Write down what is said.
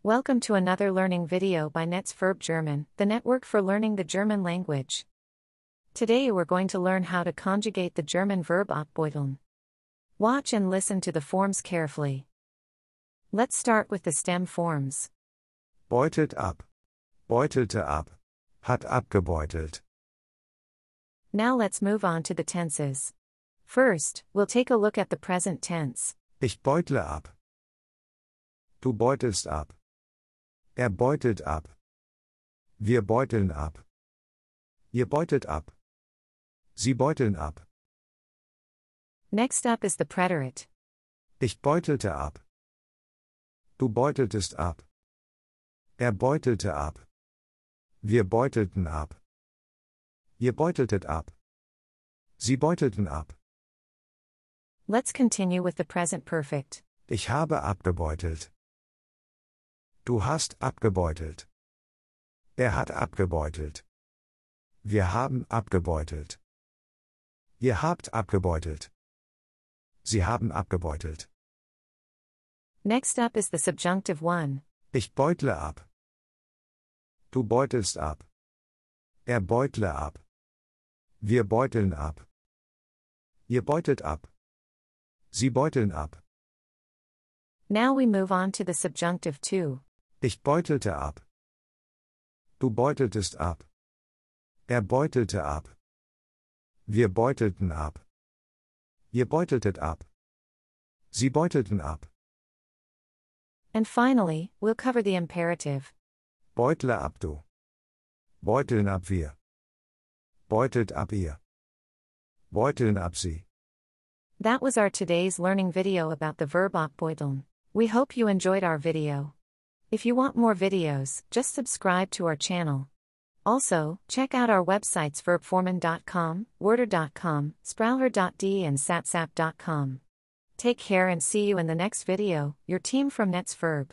Welcome to another learning video by Netz Verb German, the network for learning the German language. Today we're going to learn how to conjugate the German verb abbeuteln. Watch and listen to the forms carefully. Let's start with the stem forms. Beutelt ab, beutelte ab, hat abgebeutelt. Now let's move on to the tenses. First, we'll take a look at the present tense. Ich beutle ab. Du beutelst ab. Er beutelt ab. Wir beuteln ab. Ihr beutelt ab. Sie beuteln ab. Next up is the preterite. Ich beutelte ab. Du beuteltest ab. Er beutelte ab. Wir beutelten ab. Ihr beuteltet ab. Sie beutelten ab. Let's continue with the present perfect. Ich habe abgebeutelt. Du hast abgebeutelt. Er hat abgebeutelt. Wir haben abgebeutelt. Ihr habt abgebeutelt. Sie haben abgebeutelt. Next up is the subjunctive one. Ich beutle ab. Du beutelst ab. Er beutle ab. Wir beuteln ab. Ihr beutelt ab. Sie beuteln ab. Now we move on to the subjunctive two. Ich beutelte ab. Du beuteltest ab. Er beutelte ab. Wir beutelten ab. Ihr beuteltet ab. Sie beutelten ab. And finally, we'll cover the imperative. Beutle ab du. Beuteln ab wir. Beutelt ab ihr. Beuteln ab sie. That was our today's learning video about the verb abbeuteln. We hope you enjoyed our video. If you want more videos, just subscribe to our channel. Also, check out our websites verbformen.com, worder.com, sprauher.de and satsap.com. Take care and see you in the next video, your team from Netz Verb.